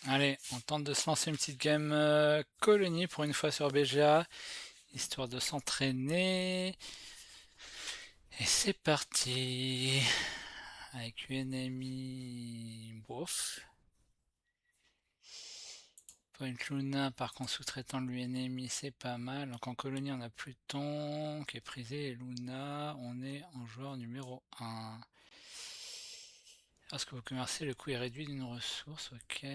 Allez, on tente de se lancer une petite game colonie pour une fois sur BGA, histoire de s'entraîner. Et c'est parti. Avec UNMI, bof. Point Luna, par contre, sous-traitant de l'UNMI, c'est pas mal. Donc en colonie, on a Pluton qui est prisé et Luna, on est en joueur numéro 1. Lorsque vous commercez, le coût est réduit d'une ressource, ok.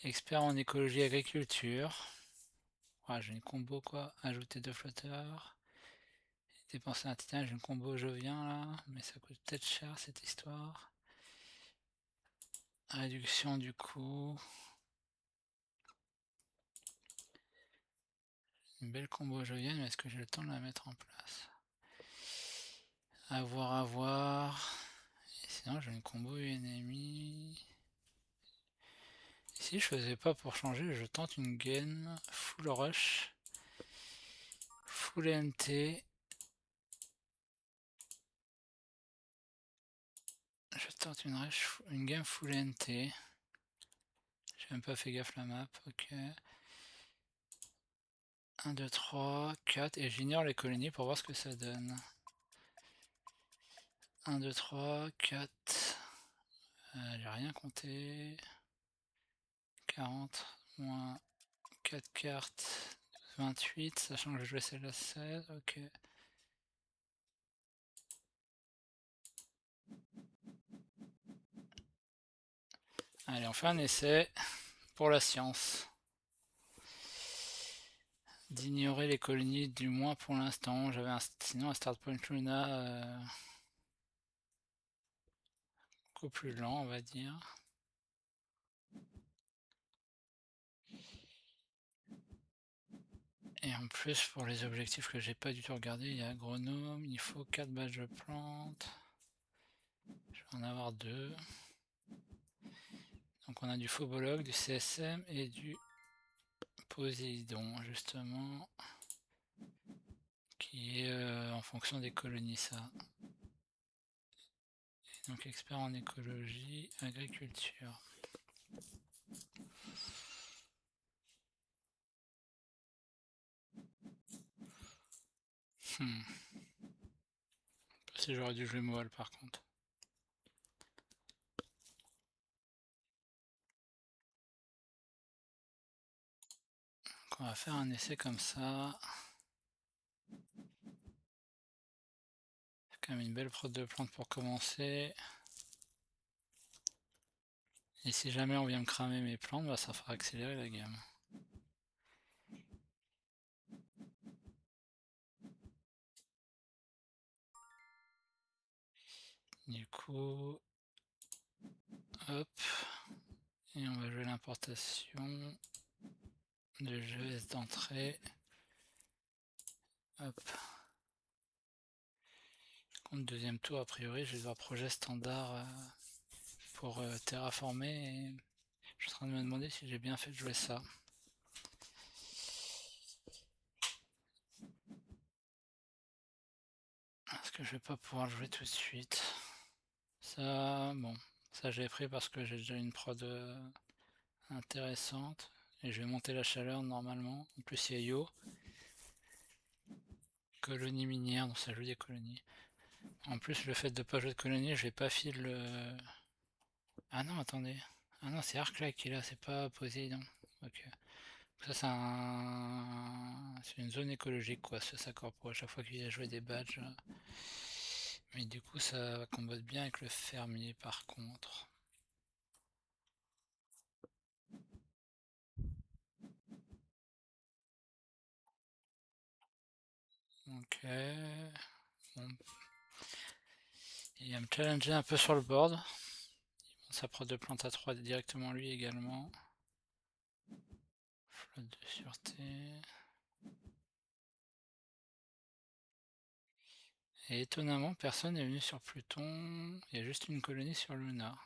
Expert en écologie et agriculture. Ouais, j'ai une combo quoi. Ajouter 2 flotteurs. Dépenser un titan, j'ai une combo Jovien là. Mais ça coûte peut-être cher cette histoire. Réduction du coût. Une belle combo Jovien, mais est-ce que j'ai le temps de la mettre en place? À voir, à voir. Et sinon, j'ai une combo ennemi. Si je faisais pas pour changer, je tente une game full rush, full NT. Je tente une game full NT. J'ai même pas fait gaffe la map, ok. 1, 2, 3, 4, et j'ignore les colonies pour voir ce que ça donne. 1, 2, 3, 4. J'ai rien compté. 40, moins 4 cartes, 28, sachant que je jouais celle-là 16, ok. Allez, on fait un essai pour la science. D'ignorer les colonies, du moins pour l'instant. J'avais sinon un start point Luna beaucoup plus lent, on va dire. Et en plus, pour les objectifs que j'ai pas du tout regardé, il y a agronome, il faut 4 badges de plantes. Je vais en avoir 2. Donc on a du phobologue, du CSM et du Poséidon, justement, qui est en fonction des colonies, ça. Et donc expert en écologie, agriculture. Hmm. Si j'aurais dû jouer Moal par contre. Donc on va faire un essai comme ça. C'est quand même une belle prod de plantes pour commencer. Et si jamais on vient me cramer mes plantes, bah ça fera accélérer la gamme. Du coup, hop, et on va jouer l'importation de GES d'entrée. Hop. Contre deuxième tour, a priori, je vais devoir projet standard pour terraformer. Et je suis en train de me demander si j'ai bien fait de jouer ça. Est-ce que je vais pas pouvoir jouer tout de suite? Ça, bon, ça j'ai pris parce que j'ai déjà une prod intéressante. Et je vais monter la chaleur normalement. En plus, il y a Yo. Colonie minière, donc ça joue des colonies. En plus, le fait de pas jouer de colonie, je vais pas filer le. Ah non, attendez. Ah non, c'est Arclac qui est là, c'est pas Poséidon. Ok. Ça, c'est une zone écologique, quoi, ce Saccord Pro, à chaque fois qu'il a joué des badges. Mais du coup, ça combote bien avec le fermier, par contre. Ok. Bon. Il va me challenger un peu sur le board. Ça prend 2 plantes à 3 directement lui également. Flotte de sûreté. Et étonnamment, personne n'est venu sur Pluton. Il y a juste une colonie sur Luna.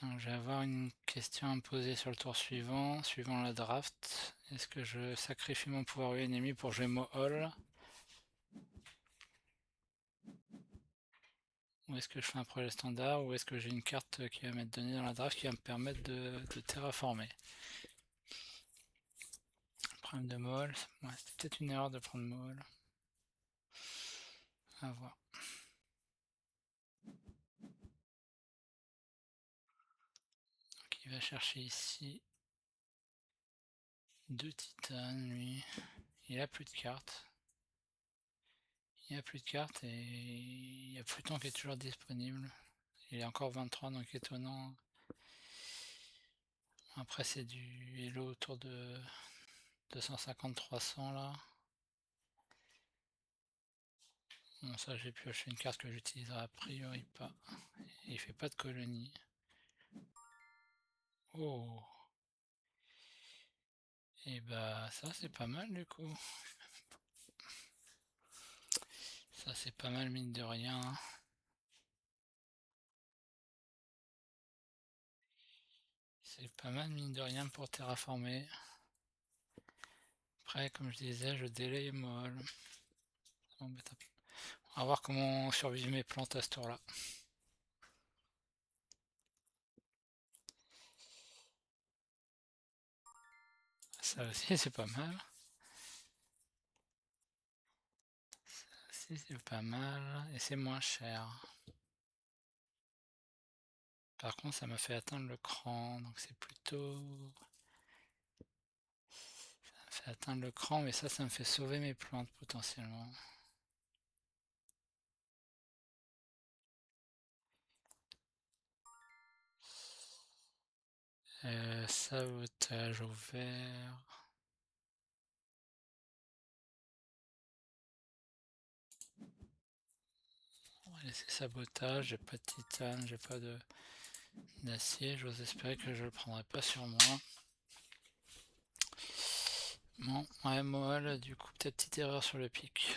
Donc, je vais avoir une question à me poser sur le tour suivant la draft. Est-ce que je sacrifie mon pouvoir ennemi pour jouer Mohol? Ou est-ce que je fais un projet standard? Ou est-ce que j'ai une carte qui va m'être donnée dans la draft qui va me permettre de terraformer? Problème de Mohol. Ouais, c'était peut-être une erreur de prendre Mohol. À voir. Donc, il va chercher ici 2 titanes, lui. Il a plus de cartes. Il n'y a plus de cartes et il y a Pluton qui est toujours disponible. Il est encore 23, donc étonnant. Après, c'est du Hello autour de 250-300 là. Bon, ça, j'ai pioché une carte que j'utiliserai a priori pas. Et il fait pas de colonie. Oh! Et bah, ça, c'est pas mal du coup. Ça, c'est pas mal, mine de rien. C'est pas mal, mine de rien, pour terraformer. Après, comme je disais, je délaye molle. On va voir comment survivent mes plantes à ce tour-là. Ça aussi, c'est pas mal. Ça aussi, c'est pas mal. Et c'est moins cher. Par contre, ça m'a fait atteindre le cran. Donc c'est plutôt... Ça me fait atteindre le cran, mais ça me fait sauver mes plantes potentiellement. Sabotage ouvert. On va laisser sabotage. J'ai pas de titane, j'ai pas d'acier. J'ose espérer que je le prendrai pas sur moi. Bon, ouais, Moal, du coup, peut-être petite erreur sur le pic.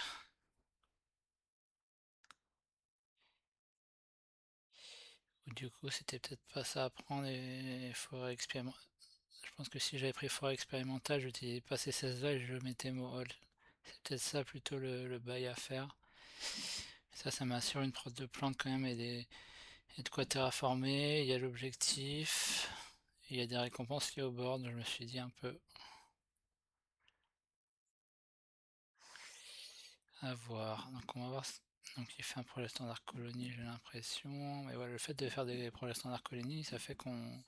Ou du coup, c'était peut-être pas ça à prendre et forêt expérimentale. Je pense que si j'avais pris forêt expérimentale, j'utilisais pas ces 16 là et je mettais Moal. C'est peut-être ça plutôt le bail à faire. Ça m'assure une prod de plantes quand même et de quoi terraformer. Il y a l'objectif. Il y a des récompenses liées au board, je me suis dit un peu. À voir. Donc on va voir. Donc il fait un projet standard colonie, j'ai l'impression. Mais voilà, le fait de faire des projets standard colonie, ça fait qu'on...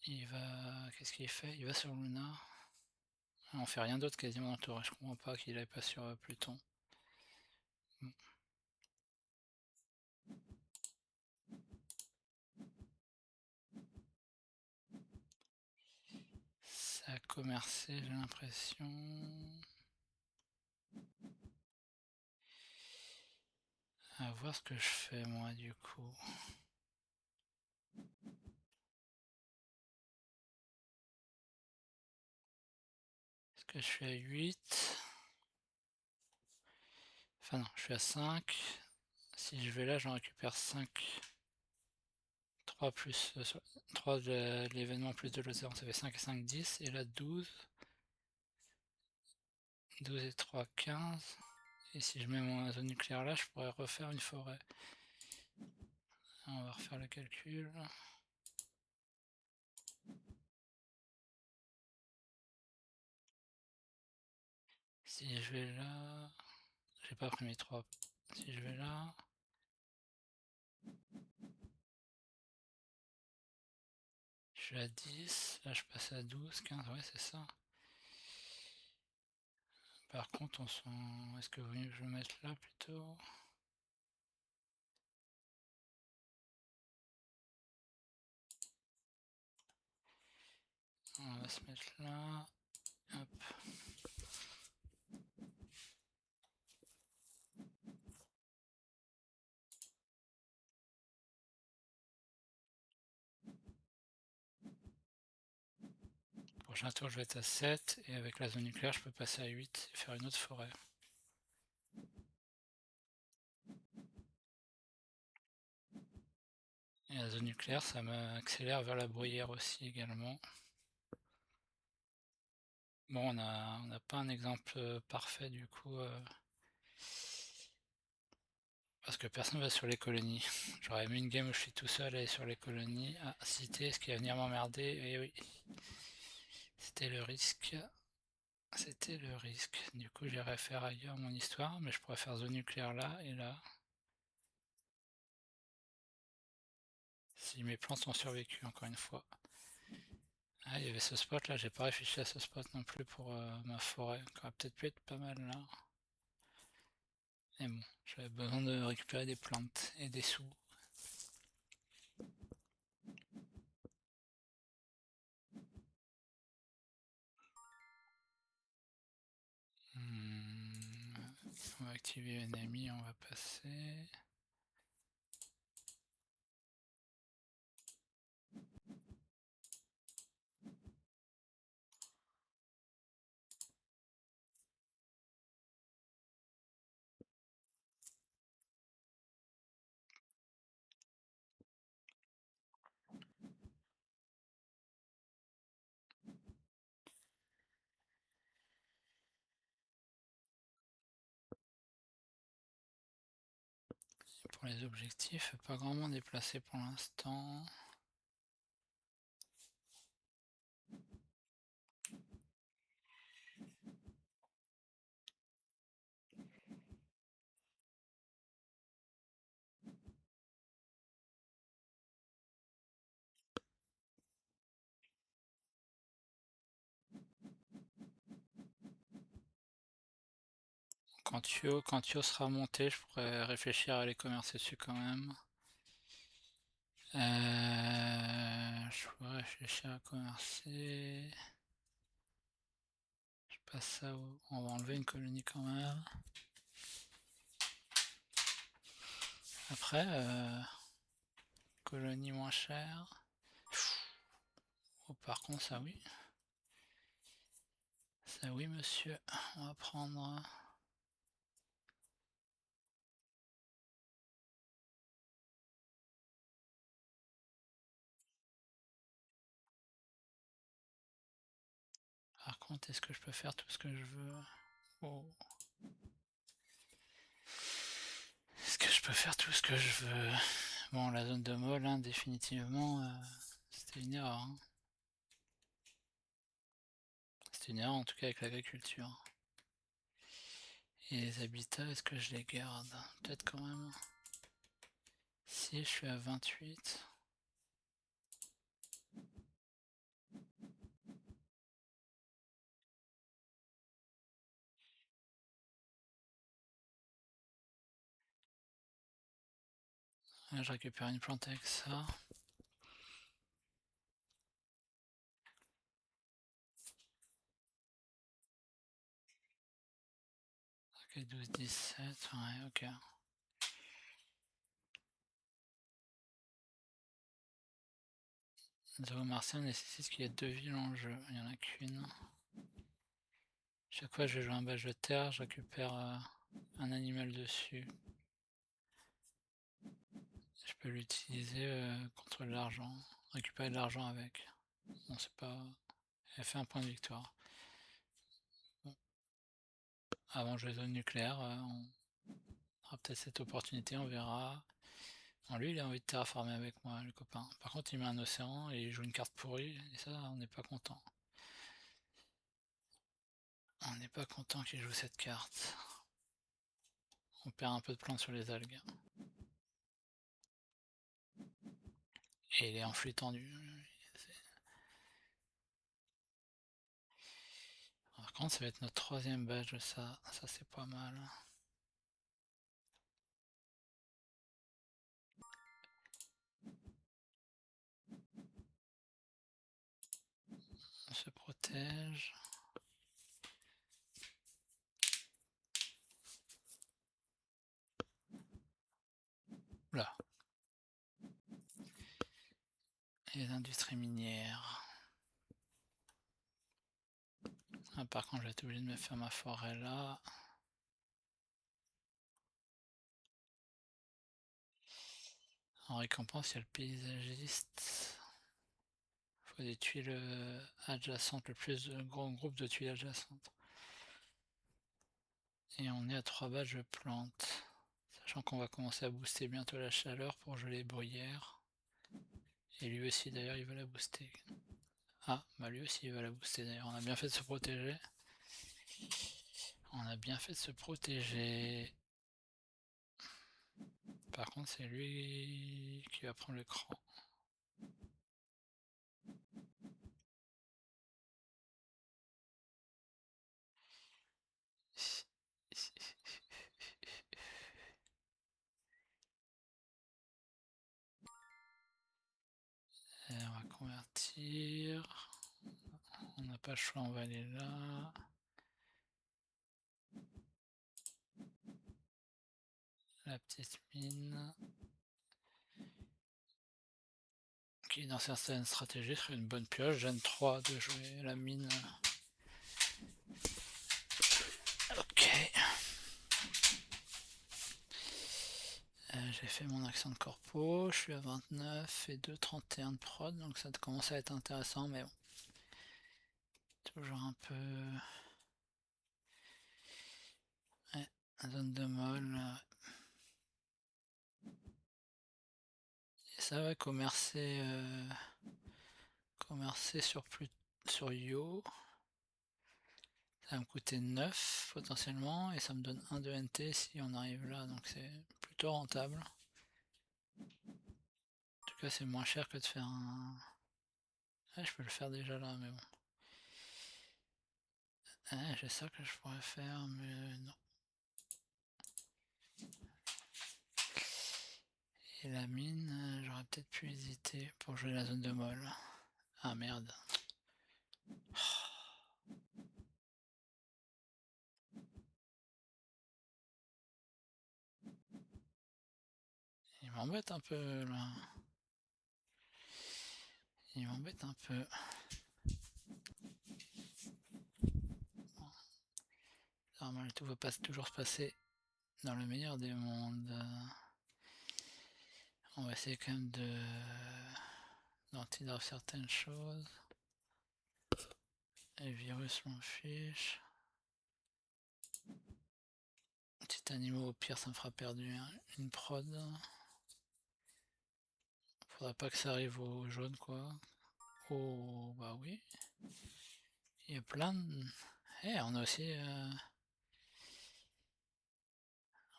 Il va... Qu'est-ce qu'il fait? Il va sur Luna. On fait rien d'autre quasiment dans le tour. Je comprends pas qu'il aille pas sur Pluton. Bon. Ça a commercé, j'ai l'impression. À voir ce que je fais moi du coup. Est-ce que je suis à 8? Enfin non, je suis à 5. Si je vais là, j'en récupère 5. 3 plus 3 de l'événement plus de l'océan, ça fait 5 et 5, 10. Et là 12. 12 et 3, 15. Et si je mets mon zone nucléaire là, je pourrais refaire une forêt. On va refaire le calcul. Si je vais là... J'ai pas pris mes 3. Si je vais là... Je suis à 10. Là je passe à 12, 15. Ouais, c'est ça. Par contre, est-ce que vous voulez que je le mette là plutôt? On va se mettre là. Hop. Prochain tour, je vais être à 7. Et avec la zone nucléaire, je peux passer à 8 et faire une autre forêt. Et la zone nucléaire, ça m'accélère vers la bruyère aussi également. Bon, on n'a pas un exemple parfait du coup, parce que personne va sur les colonies. J'aurais aimé une game où je suis tout seul à aller sur les colonies. Ah, cité, ce qui va venir m'emmerder, et oui. C'était le risque. C'était le risque. Du coup, j'irais faire ailleurs mon histoire, mais je pourrais faire zone nucléaire là et là. Si mes plantes ont survécu, encore une fois. Ah, il y avait ce spot là, j'ai pas réfléchi à ce spot non plus pour ma forêt, qui aurait peut-être pu être pas mal là. Mais bon, j'avais besoin de récupérer des plantes et des sous. On va activer un ami, on va passer. Pour les objectifs, pas grandement déplacé pour l'instant. Quand Yo sera monté, je pourrais réfléchir à aller commercer dessus quand même. Je pourrais réfléchir à commercer. Je passe ça où on va enlever une colonie quand même. Après, colonie moins chère. Oh, par contre, ça oui. Ça oui, monsieur. On va prendre. Par contre, est-ce que je peux faire tout ce que je veux? Oh. Est-ce que je peux faire tout ce que je veux? Bon, la zone de molle, hein, définitivement, c'était une erreur. Hein. C'était une erreur en tout cas avec l'agriculture. Et les habitats, est-ce que je les garde? Peut-être quand même. Si je suis à 28. Là, je récupère une plante avec ça. Ok, 12, 17, ouais, ok. Zéro martien nécessite qu'il y ait 2 villes en jeu. Il n'y en a qu'une. Chaque fois que je joue un badge de terre, je récupère un animal dessus. Je peux l'utiliser contre de l'argent. Récupérer de l'argent avec. Bon, c'est pas... Elle fait un point de victoire. Bon. Avant de jouer zone nucléaire, on aura peut-être cette opportunité, on verra. Bon, lui, il a envie de terraformer avec moi, le copain. Par contre, il met un océan et il joue une carte pourrie, et ça, on n'est pas content. On n'est pas content qu'il joue cette carte. On perd un peu de plantes sur les algues. Et il est en flux tendu. Par contre, ça va être notre troisième badge, ça c'est pas mal. On se protège. Là. Et les industries minières. Ah, par contre, je vais être obligé de me faire ma forêt là. En récompense, il y a le paysagiste. Il faut des tuiles adjacentes, le plus de gros groupe de tuiles adjacentes. Et on est à 3 badges de plantes. Sachant qu'on va commencer à booster bientôt la chaleur pour geler les bruyères. Et lui aussi d'ailleurs il va la booster. Ah, bah lui aussi il va la booster d'ailleurs. On a bien fait de se protéger. On a bien fait de se protéger. Par contre c'est lui qui va prendre le cran. Et on va convertir. On n'a pas le choix, on va aller là. La petite mine. Qui dans certaines stratégies serait une bonne pioche. Gêne 3 de jouer la mine. Ok. J'ai fait mon accent de corpo, je suis à 29 et 2,31 de prod, donc ça commence à être intéressant, mais bon. Toujours un peu... Ouais, zone de molle. Et ça va commercer, sur Yo. Ça va me coûter 9 potentiellement, et ça me donne 1 de NT si on arrive là, donc c'est plutôt rentable. En tout cas c'est moins cher que de faire un... Ouais, je peux le faire déjà là, mais bon. J'ai ça que je pourrais faire, mais non. Et la mine, j'aurais peut-être pu hésiter pour jouer la zone de molle. Ah merde. Il m'embête un peu là. Il m'embête un peu. Normalement, tout va pas toujours se passer dans le meilleur des mondes. On va essayer quand même d'antidore certaines choses. Les virus m'en fiche. Petit animal au pire ça me fera perdre une prod. Faudrait pas que ça arrive au jaune quoi. Oh bah oui. Il y a plein de... on a aussi...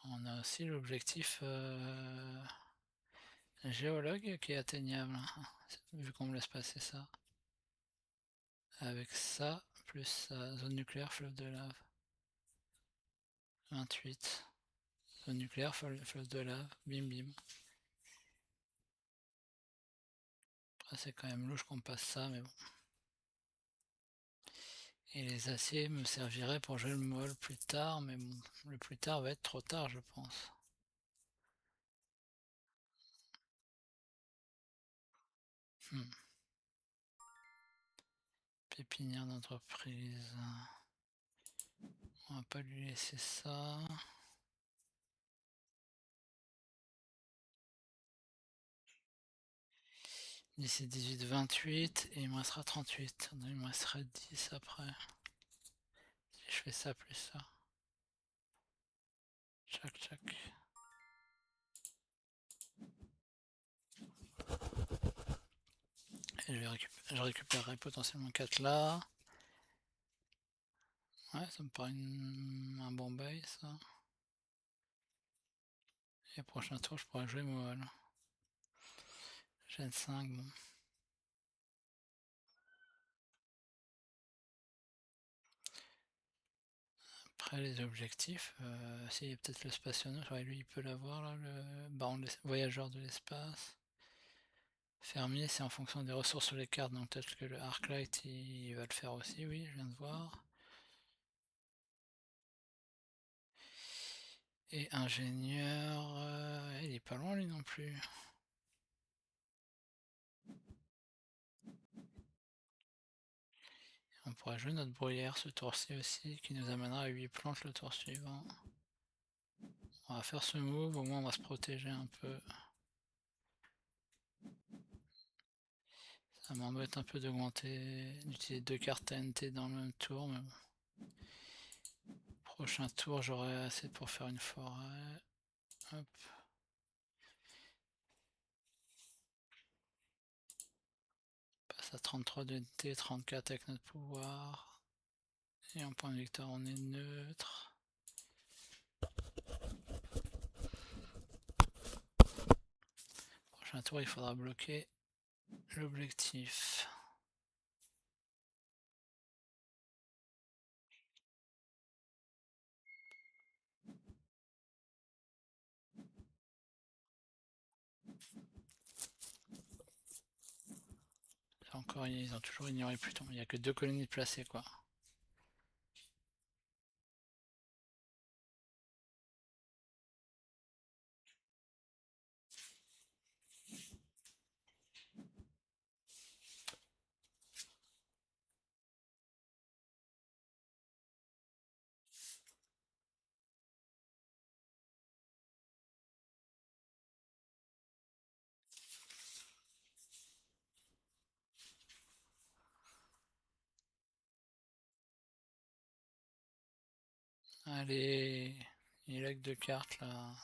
On a aussi l'objectif géologue qui est atteignable, hein, vu qu'on me laisse passer ça. Avec ça, plus zone nucléaire, fleuve de lave. 28. Zone nucléaire, fleuve de lave, bim bim. Après c'est quand même louche qu'on passe ça, mais bon. Et les aciers me serviraient pour jouer le molle plus tard, mais bon, le plus tard va être trop tard je pense. Pépinière d'entreprise. On va pas lui laisser ça. D'ici 18, 28, et il me restera 38. Il me restera 10 après. Si je fais ça plus ça. Tchac tchac. Et je récupérerai potentiellement 4 là. Ouais, ça me paraît un bon bail ça. Et prochain tour, je pourrais jouer Moal. Gêne 5, bon. Après les objectifs, si, il y a peut-être le spationaute, ouais, lui il peut l'avoir là, le baron voyageur de l'espace. Fermier, c'est en fonction des ressources sur les cartes, donc peut-être que le Arclight il va le faire aussi, oui, je viens de voir. Et ingénieur, il est pas loin lui non plus. On pourrait jouer notre bruyère ce tour-ci aussi, qui nous amènera à 8 planches le tour suivant. On va faire ce move, au moins on va se protéger un peu. Ça m'embête un peu d'utiliser 2 cartes TNT dans le même tour, mais bon. Prochain tour, j'aurai assez pour faire une forêt. Hop. Passe à 33 de NT, 34 avec notre pouvoir. Et en point de victoire, on est neutre. Prochain tour, il faudra bloquer l'objectif. Encore, ils ont toujours ignoré Pluton. Il n'y a que 2 colonies placées, quoi. Allez, il a que 2 cartes là.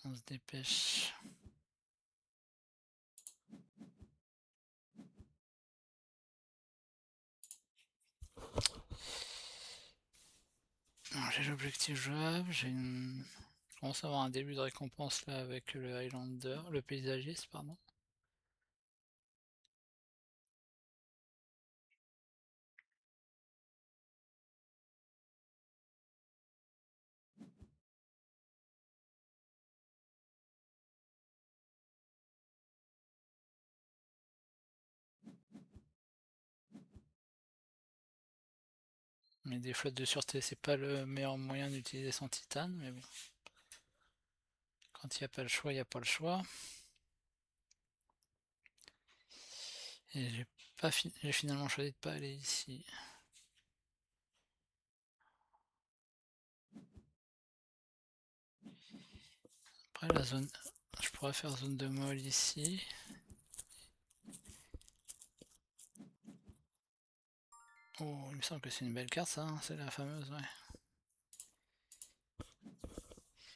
On se dépêche. J'ai l'objectif jouable, Je commence à avoir un début de récompense là avec le Highlander, le paysagiste, pardon. Mais des flottes de sûreté, c'est pas le meilleur moyen d'utiliser son titane, mais bon. Quand il n'y a pas le choix, il n'y a pas le choix. Et j'ai finalement choisi de pas aller ici. Après la zone, je pourrais faire zone de molle ici. Oh, il me semble que c'est une belle carte ça, hein, c'est la fameuse, ouais.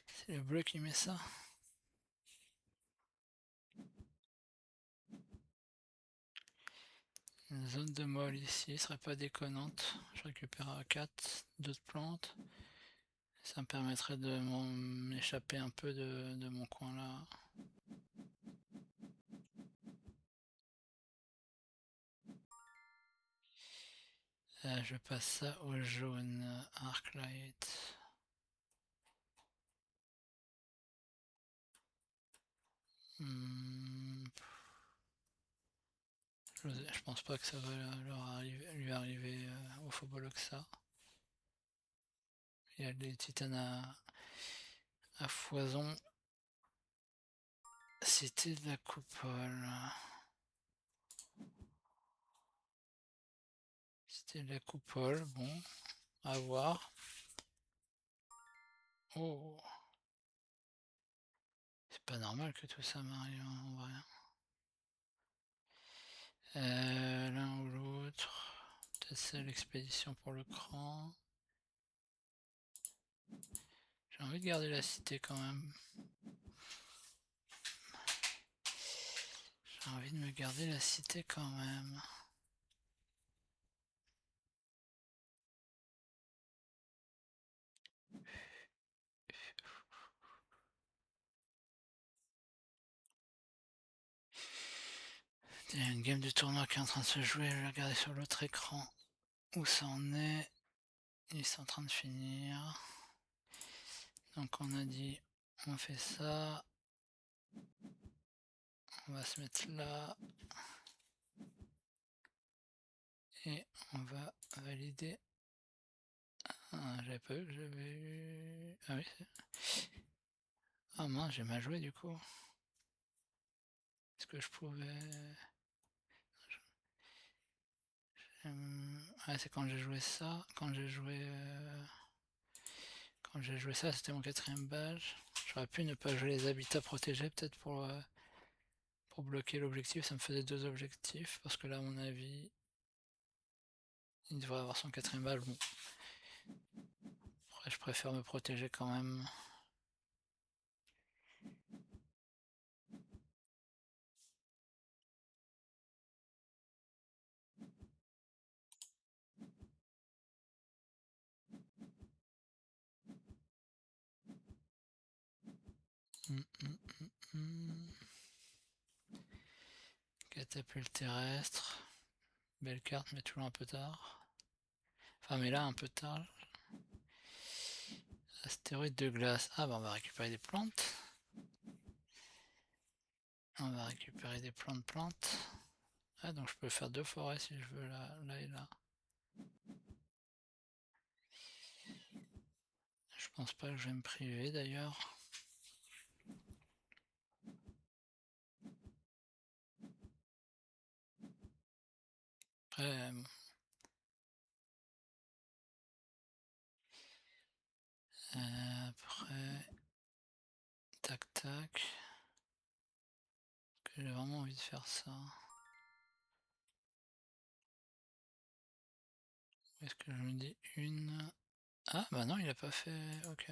C'est le bleu qui met ça. Une zone de molle ici serait pas déconnante. Je récupère 4 d'autres plantes. Ça me permettrait de m'échapper un peu de mon coin là. Je passe ça au jaune, Arclight. Je pense pas que ça va lui arriver au Phoboloxa. Il y a des titanes à foison. Cité de la coupole. Cité de la coupole, bon, à voir. Oh, c'est pas normal que tout ça m'arrive en vrai. L'un ou l'autre. Peut-être c'est l'expédition pour le cran. J'ai envie de garder la cité quand même. J'ai envie de me garder la cité quand même. Il y a une game du tournoi qui est en train de se jouer, je vais regarder sur l'autre écran où ça en est. Ils sont en train de finir. Donc on a dit, on fait ça. On va se mettre là. Et on va valider. Ah, j'avais pas vu que j'avais eu... Ah oui. Ah mince, j'ai mal joué du coup. Est-ce que je pouvais... Ah, c'est quand j'ai joué ça. Quand j'ai joué ça, c'était mon 4ème badge. J'aurais pu ne pas jouer les habitats protégés peut-être pour pour bloquer l'objectif, ça me faisait 2 objectifs, parce que là, à mon avis, il devrait avoir son 4ème balle. Bon. Après, je préfère me protéger quand même. Catapulte terrestre. Belle carte, mais toujours un peu tard. Enfin, mais là, un peu tard. Astéroïde de glace. Ah, bah on va récupérer des plantes. On va récupérer des plantes. Ah, donc je peux faire 2 forêts si je veux, là et là. Je pense pas que je vais me priver d'ailleurs. Après, tac tac. J'ai vraiment envie de faire ça. Est-ce que je me dis une... Ah bah non, il a pas fait... Ok.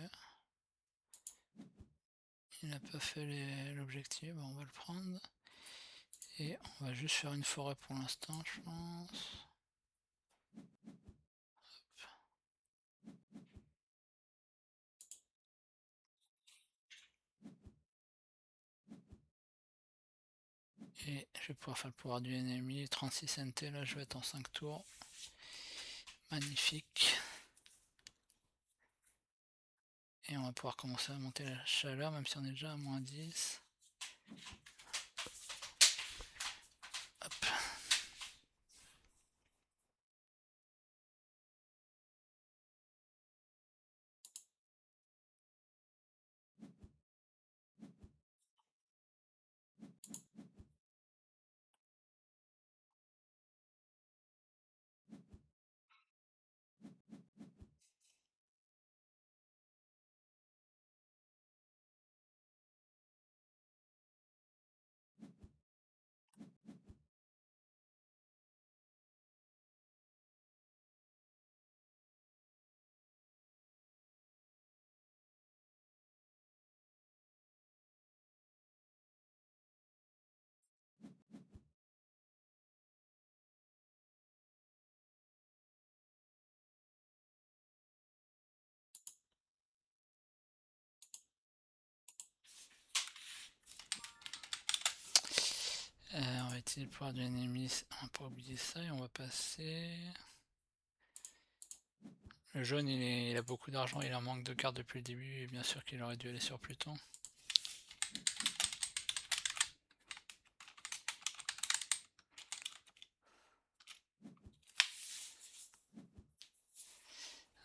Il n'a pas fait l'objectif, on va le prendre. Et on va juste faire une forêt pour l'instant, je pense. Et je vais pouvoir faire le pouvoir du ennemi. 36 NT, là je vais être en 5 tours. Magnifique. Et on va pouvoir commencer à monter la chaleur, même si on est déjà à moins 10. Hop. On va utiliser le pouvoir de l'ennemi, on va pas oublier ça et on va passer... Le jaune il a beaucoup d'argent, il en manque de cartes depuis le début et bien sûr qu'il aurait dû aller sur Pluton.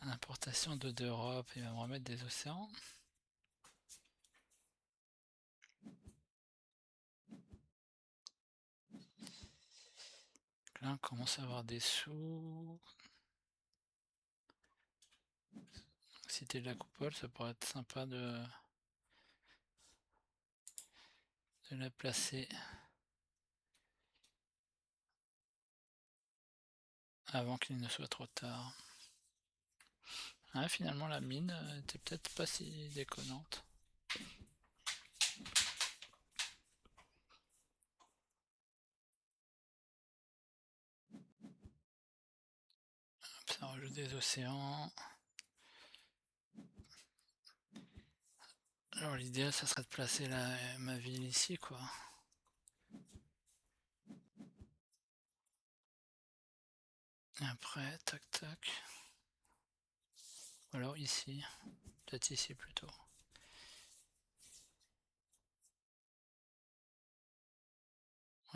Importation d'Europe, il va me remettre des océans. Là on commence à avoir des sous. Cité de la coupole, ça pourrait être sympa de la placer avant qu'il ne soit trop tard. Ah, finalement la mine était peut-être pas si déconnante. Hop, ça rajoute des océans. Alors l'idéal ça serait de placer ma ville ici quoi. Et après, tac tac. Ou alors ici, peut-être ici plutôt.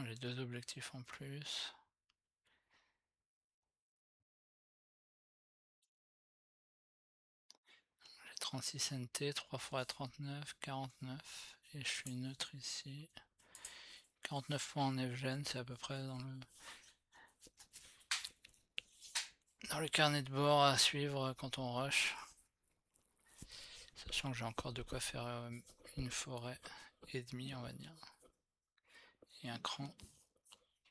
J'ai 2 objectifs en plus. J'ai 36 NT, 3 fois à 39, 49. Et je suis neutre ici. 49 points en Evgen, c'est à peu près dans le carnet de bord à suivre quand on rush. Sachant que j'ai encore de quoi faire une forêt et demie on va dire. et un cran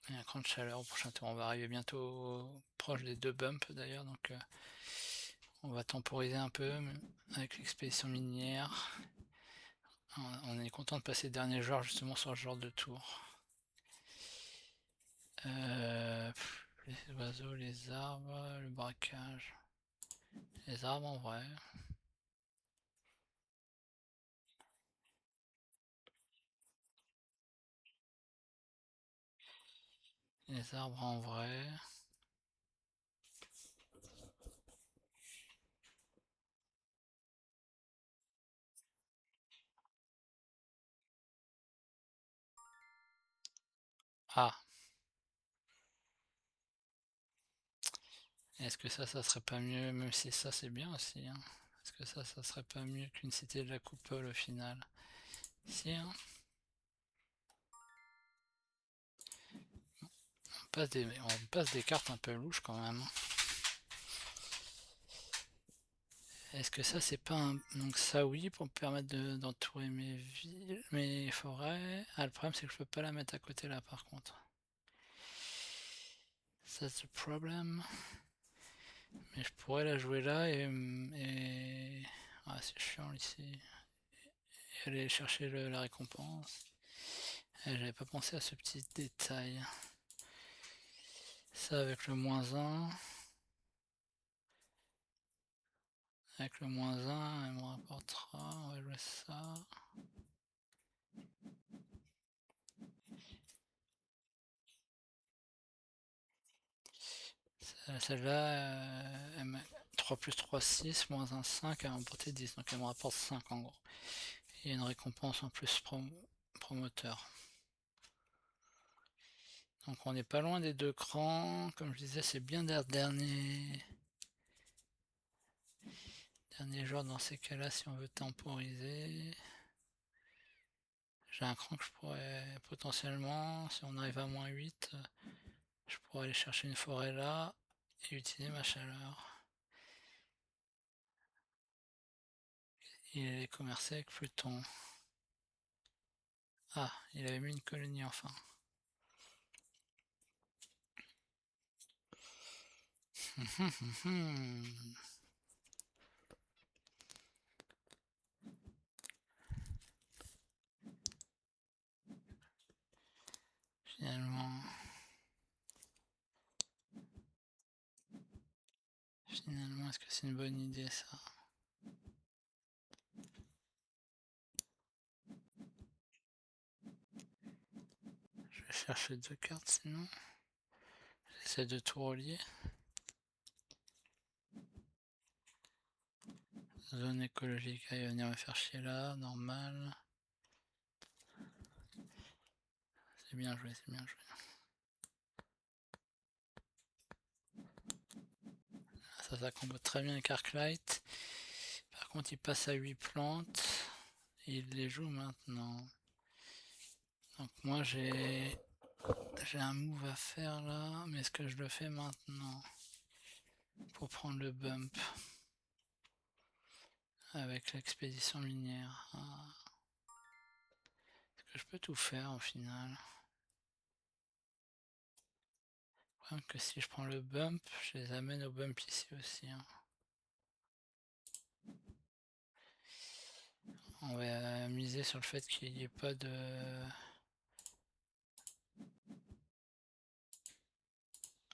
de chaleur au prochain tour. On va arriver bientôt proche des 2 bumps d'ailleurs, donc on va temporiser un peu avec l'expédition minière. On est content de passer le dernier joueur justement sur ce genre de tour. Les oiseaux, les arbres, le braquage. Les arbres en vrai. Les arbres en vrai. Ah. Est-ce que ça serait pas mieux, même si ça c'est bien aussi, hein. Est-ce que ça serait pas mieux qu'une cité de la coupole au final? Si, hein. On passe des cartes un peu louches quand même. Est-ce que ça c'est pas un... Donc ça oui, pour me permettre d'entourer mes villes, mes forêts. Ah, le problème c'est que je peux pas la mettre à côté là par contre. That's the problem. Mais je pourrais la jouer là et... Ah, c'est chiant ici. Et aller chercher la récompense. J'avais pas pensé à ce petit détail. Ça avec le -1. Avec le -1, elle me rapportera. On va jouer ça. Celle-là, 3 plus 3, 6, -1, 5, elle m'a rapporté 10, donc elle me rapporte 5 en gros. Et une récompense en plus promoteur. Donc on n'est pas loin des 2 crans, comme je disais, c'est bien d'être dernier joueur dans ces cas-là si on veut temporiser. J'ai un cran que je pourrais potentiellement, si on arrive à -8, je pourrais aller chercher une forêt là et utiliser ma chaleur. Il est commercé avec Pluton. Ah, il avait mis une colonie enfin. Finalement, est-ce que c'est une bonne idée ça? Je vais chercher 2 cartes sinon. J'essaie de tout relier. Zone écologique, il va venir me faire chier là, normal. C'est bien joué, c'est bien joué. Ça combo très bien avec Arclight. Par contre, il passe à 8 plantes. Et il les joue maintenant. Donc moi j'ai un move à faire là, mais est-ce que je le fais maintenant? Pour prendre le bump. Avec l'expédition minière. Ah. Est-ce que je peux tout faire au final? Le problème que si je prends le bump, je les amène au bump ici aussi. Hein. On va miser sur le fait qu'il n'y ait pas de...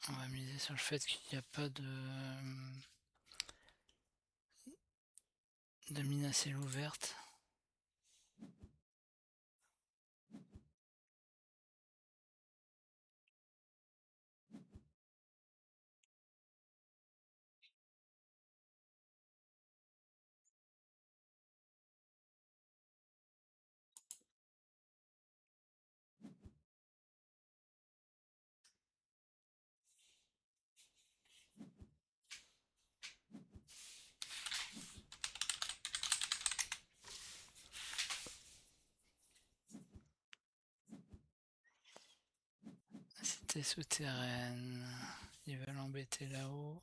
On va miser sur le fait qu'il n'y a pas de mine à ciel ouverte. Cité souterraine. Ils veulent embêter là-haut.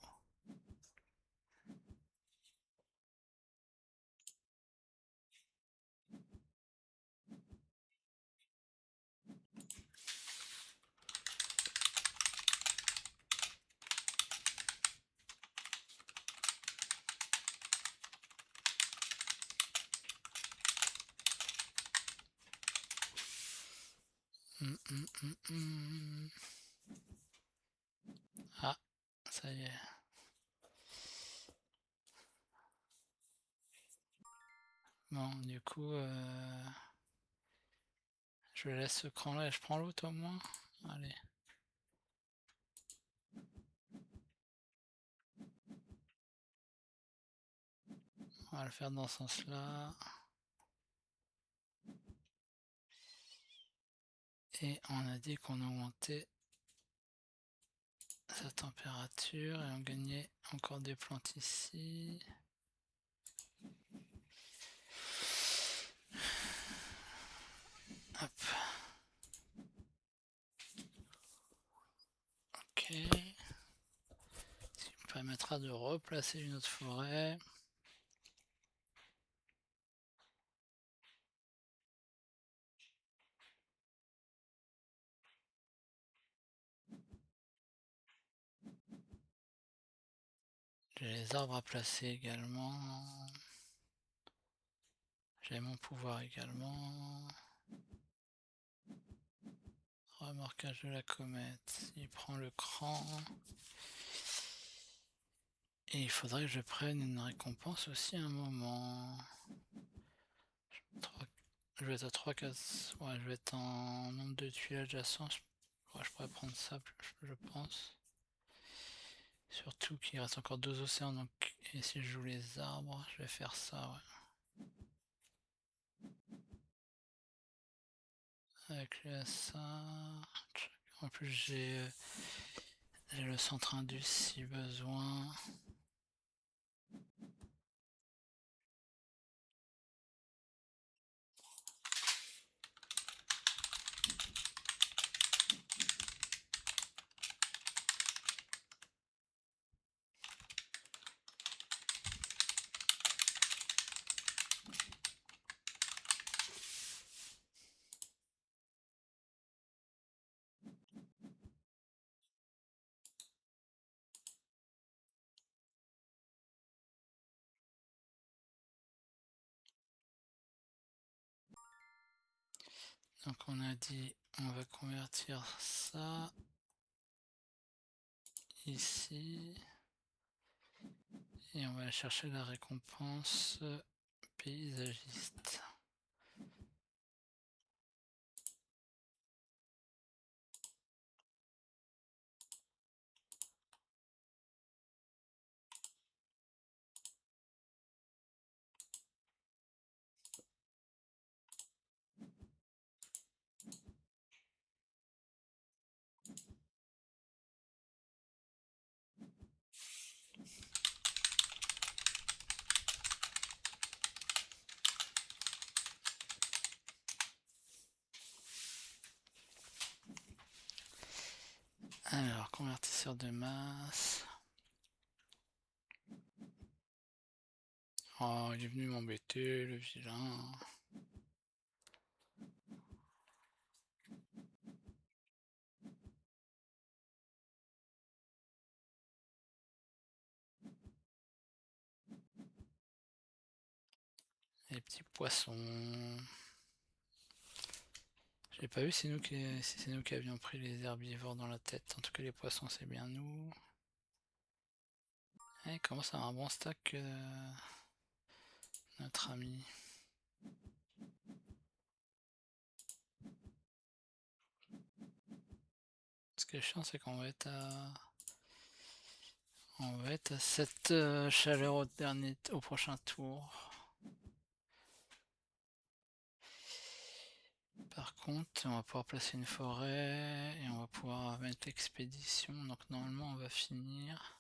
Ah, ça y est. Bon, du coup, je laisse ce cran-là et je prends l'autre au moins. Allez. On va le faire dans ce sens-là. Et on a dit qu'on augmentait sa température et on gagnait encore des plantes ici. Hop. Ok. Ce qui me permettra de replacer une autre forêt. J'ai les arbres à placer également. J'ai mon pouvoir également. Remorquage de la comète. Il prend le cran. Et il faudrait que je prenne une récompense aussi à un moment. Je vais être à 3 cases. Ouais, je vais être en nombre de tuiles adjacents. Ouais, je pourrais prendre ça, je pense. Surtout qu'il reste encore 2 océans, donc et si je joue les arbres, je vais faire ça, ouais. Avec ça. En plus j'ai le centre indus si besoin. Donc on a dit on va convertir ça ici et on va aller chercher la récompense paysagiste. Alors, convertisseur de masse. Oh, il est venu m'embêter, le vilain. Les petits poissons. J'ai pas vu si c'est nous qui avions pris les herbivores dans la tête. En tout cas, les poissons, c'est bien nous. Il commence à avoir un bon stack, notre ami. Ce qui est chiant, c'est qu'on va être à... On va être à cette chaleur au prochain tour. Par contre, on va pouvoir placer une forêt et on va pouvoir mettre l'expédition. Donc normalement, on va finir.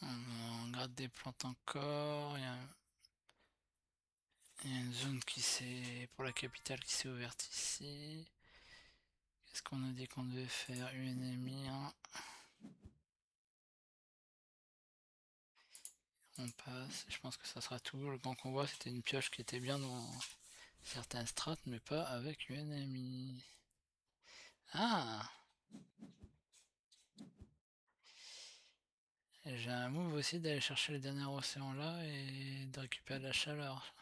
On garde des plantes encore. Il y a une zone pour la capitale qui s'est ouverte ici. Qu'est-ce qu'on a dit qu'on devait faire? UNMI 1. On passe, je pense que ça sera tout. Le grand convoi, c'était une pioche qui était bien dans certaines strates, mais pas avec UNMI. Ah! J'ai un move aussi d'aller chercher le dernier océan là et de récupérer de la chaleur.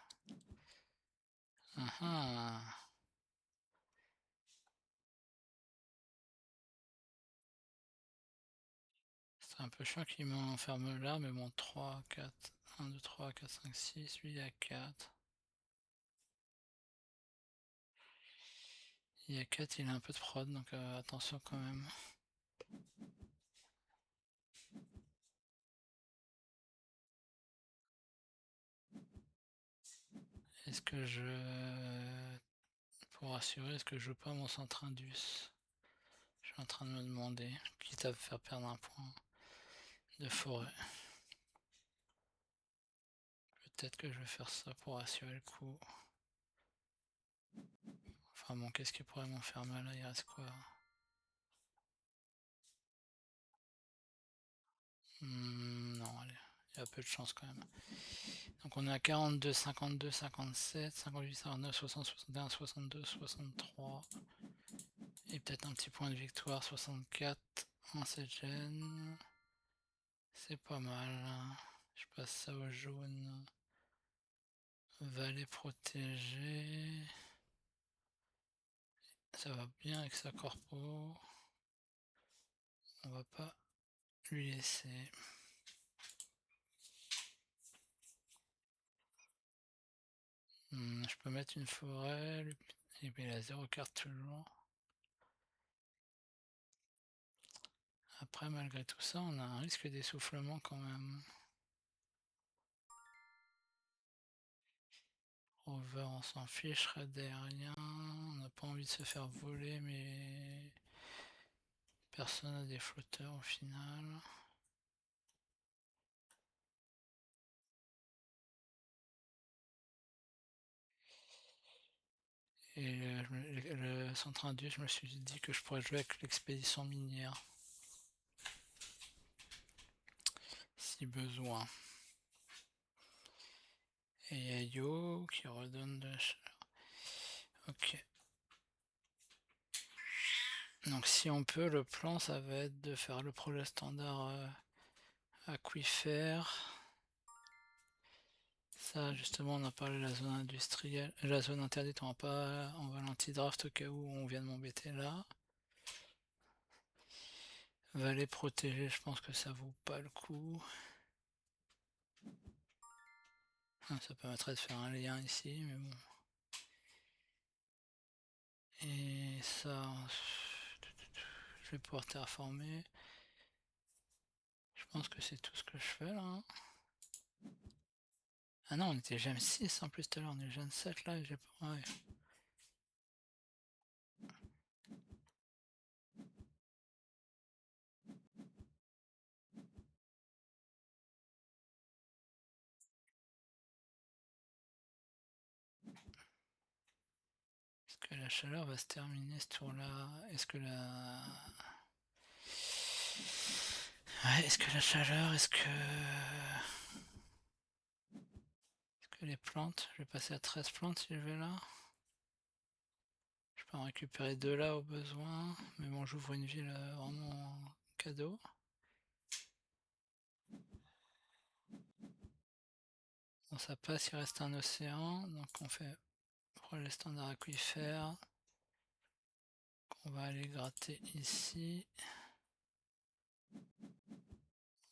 C'est un peu chiant qu'il m'enferme là, mais bon, 3, 4, 1, 2, 3, 4, 5, 6, lui il y a 4. Il y a 4, il a un peu de prod, donc attention quand même. Est-ce que pour assurer, est-ce que je joue pas mon centre Indus? Je suis en train de me demander, quitte à me faire perdre un point de forêt. Peut-être que je vais faire ça pour assurer le coup. Enfin bon, qu'est-ce qui pourrait m'en faire mal là? Il reste quoi? Non, allez, il y a peu de chance quand même. Donc on est à 42, 52, 57, 58, 59, 60, 61, 62, 63. Et peut-être un petit point de victoire, 64 en cette gêne. C'est pas mal. Je passe ça au jaune. Vallée protégée. Ça va bien avec sa corpo. On va pas lui laisser. Je peux mettre une forêt. Et puis il a 0 carte toujours. Après, malgré tout ça, on a un risque d'essoufflement quand même. Rover, on s'en fiche, raid aérien. On n'a pas envie de se faire voler, mais personne n'a des flotteurs au final. Et le centre indus, je me suis dit que je pourrais jouer avec l'expédition minière. Si besoin. Et il y a Yo qui redonne de la chaleur. Ok. Donc si on peut, le plan ça va être de faire le projet standard aquifère. Ça justement on a parlé de la zone industrielle, la zone interdite on va l'anti-draft au cas où on vient de m'embêter là. Vallée protégée, je pense que ça vaut pas le coup. Ça permettrait de faire un lien ici, mais bon. Et ça, je vais pouvoir terraformer. Je pense que c'est tout ce que je fais là. Ah non, on était gem 6 en plus tout à l'heure, on est gem 7 là, j'ai pas. Ouais. Est-ce que la chaleur va se terminer ce tour là? Est-ce que la. Ouais, est-ce que la chaleur, est-ce que les plantes, je vais passer à 13 plantes si je vais là. Je peux en récupérer 2 là au besoin, mais bon j'ouvre une ville vraiment en cadeau. Bon ça passe, il reste un océan, donc on fait projet standard aquifère. On va aller gratter ici.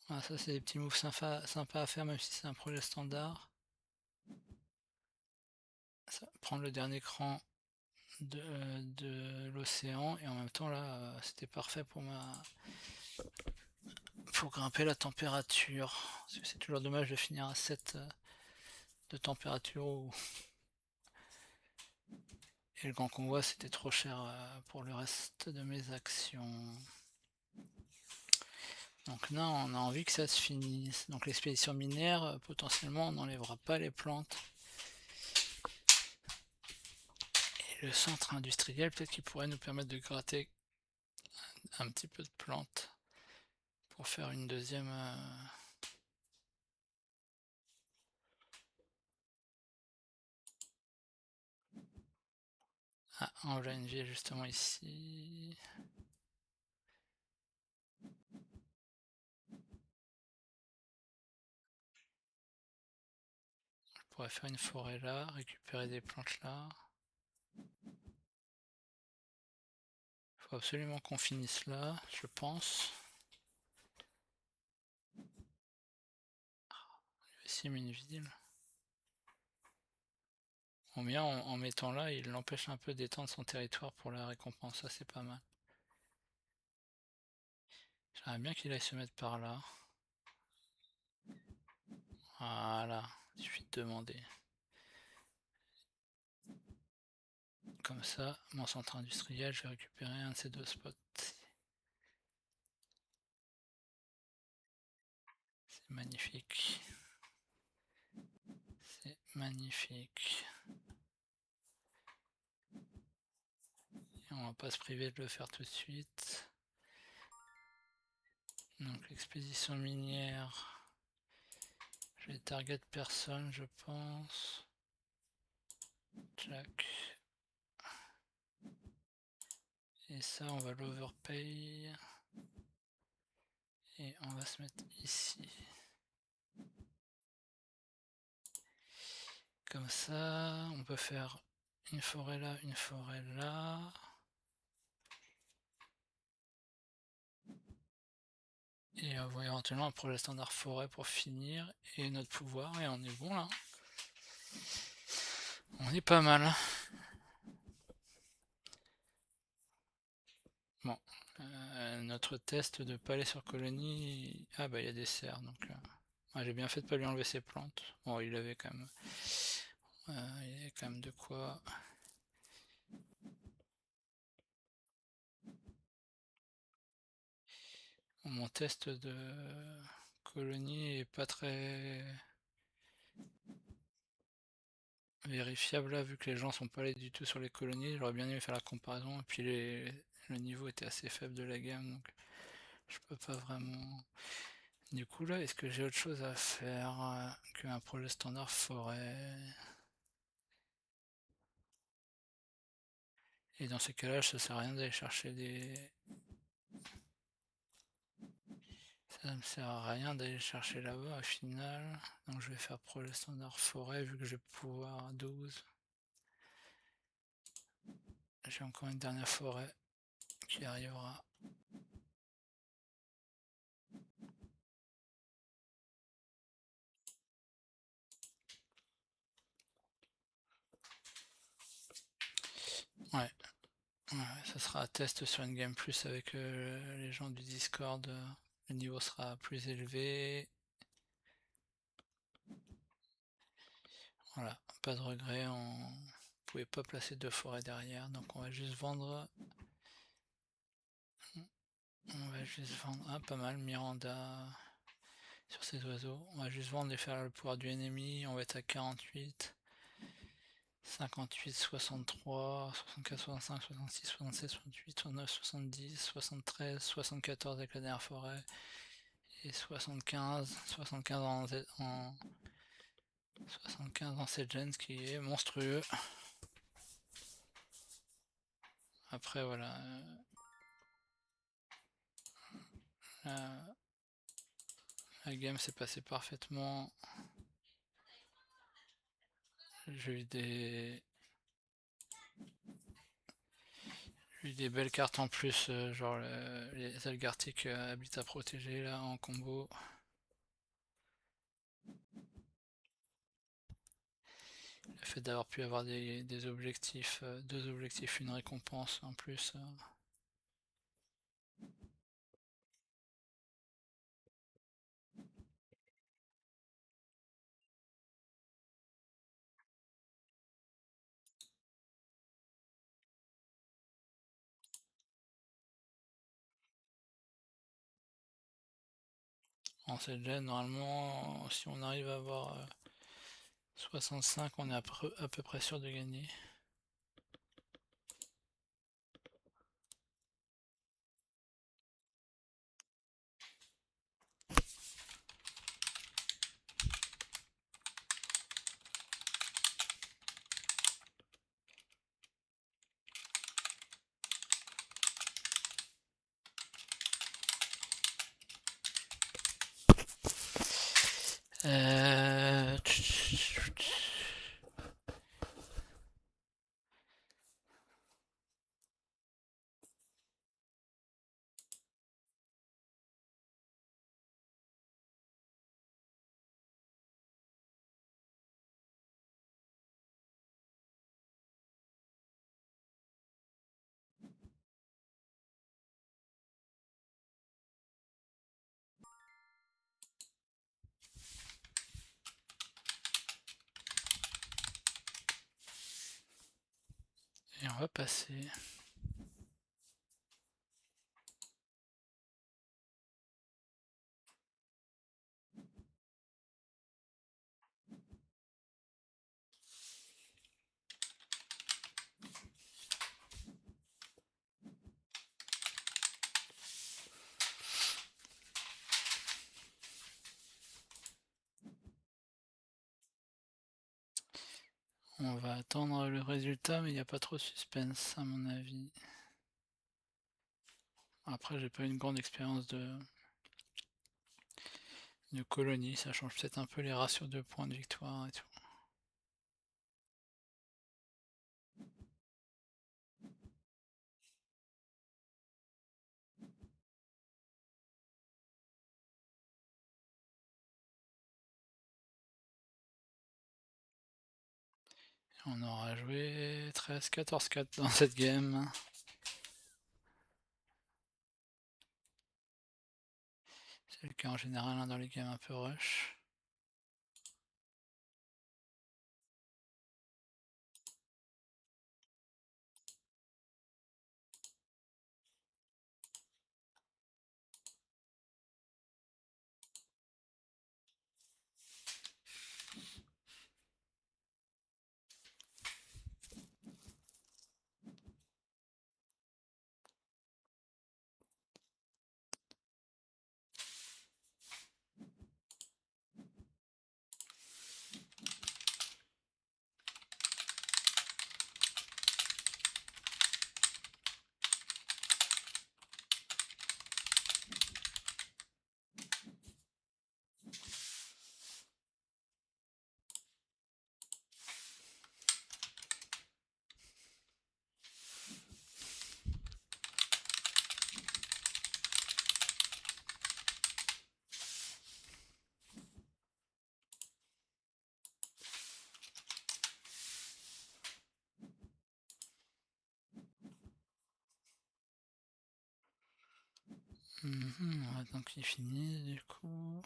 Ah, ça c'est des petits moves sympas à faire même si c'est un projet standard. Ça, prendre le dernier cran de l'océan et en même temps là c'était parfait pour grimper la température. C'est toujours dommage de finir à 7 de température et le grand convoi c'était trop cher pour le reste de mes actions. Donc là on a envie que ça se finisse. Donc l'expédition minière, potentiellement on n'enlèvera pas les plantes. Et le centre industriel, peut-être qu'il pourrait nous permettre de gratter un petit peu de plantes pour faire une deuxième... Ah, on a une ville justement ici. On pourrait faire une forêt là, récupérer des plantes là. Faut absolument qu'on finisse là, je pense. Ici, une ville. En mettant là, il l'empêche un peu d'étendre son territoire pour la récompense, ça c'est pas mal. J'aimerais bien qu'il aille se mettre par là. Voilà, il suffit de demander. Comme ça, mon centre industriel, je vais récupérer un de ces deux spots. C'est magnifique. C'est magnifique. Et on va pas se priver de le faire tout de suite. Donc l'expédition minière. Je vais target personne, je pense. Jack. Et ça, on va l'overpay. Et on va se mettre ici. Comme ça, on peut faire une forêt là, une forêt là. Et avoir éventuellement un projet standard forêt pour finir. Et notre pouvoir, et on est bon là. On est pas mal. Bon. Notre test de palais sur colonie. Ah bah il y a des cerfs donc. J'ai bien fait de pas lui enlever ses plantes. Bon, il avait quand même. Il y avait quand même de quoi. Mon test de colonie est pas très vérifiable là, vu que les gens sont pas allés du tout sur les colonies. J'aurais bien aimé faire la comparaison, et puis le niveau était assez faible de la gamme, donc je peux pas vraiment. Du coup là, est-ce que j'ai autre chose à faire qu'un projet standard forêt? Et dans ces cas-là, ça sert à rien d'aller chercher des. Ça me sert à rien d'aller chercher là-bas au final. Donc je vais faire projet standard forêt vu que je vais pouvoir 12. J'ai encore une dernière forêt qui arrivera. Ouais, ça sera un test sur une game plus avec les gens du Discord. Le niveau sera plus élevé. Voilà, pas de regret, on pouvait pas placer deux forêts derrière, donc on va juste vendre. On va juste vendre. Ah, pas mal, Miranda sur ces oiseaux. On va juste vendre et faire le pouvoir du ennemi. On va être à 48. 58, 63, 64, 65, 66, 67, 68, 69, 70, 73, 74 avec la dernière forêt. Et 75, 75 en 75 en 7 gens, ce qui est monstrueux. Après voilà. La game s'est passée parfaitement. J'ai eu des belles cartes en plus, genre les Algartiques habitat protégé là en combo. Le fait d'avoir pu avoir des objectifs, deux objectifs, une récompense en plus. En cette gen, normalement, si on arrive à avoir 65, on est à peu près sûr de gagner. Euh... Et on va passer. On va attendre le résultat, mais il n'y a pas trop de suspense à mon avis. Après, j'ai pas une grande expérience de colonie, ça change peut-être un peu les ratios de points de victoire et tout. On aura joué 13, 14, 4 dans cette game. C'est le cas en général hein, dans les games un peu rush. On va attendre qu'il finisse du coup.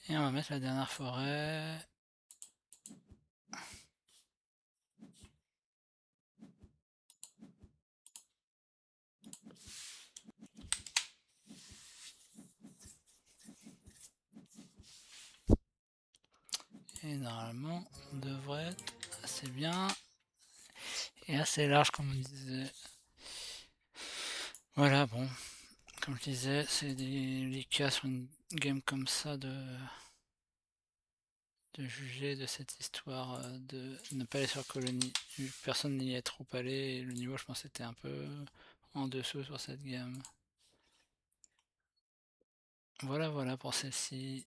Et on va mettre la dernière forêt. Et normalement, on devrait être assez bien et assez large comme on disait. Voilà, bon, comme je disais, c'est délicat sur une game comme ça de juger de cette histoire de ne pas aller sur Colonie. Personne n'y est trop allé et le niveau, je pense, était un peu en dessous sur cette game. Voilà, voilà pour celle-ci.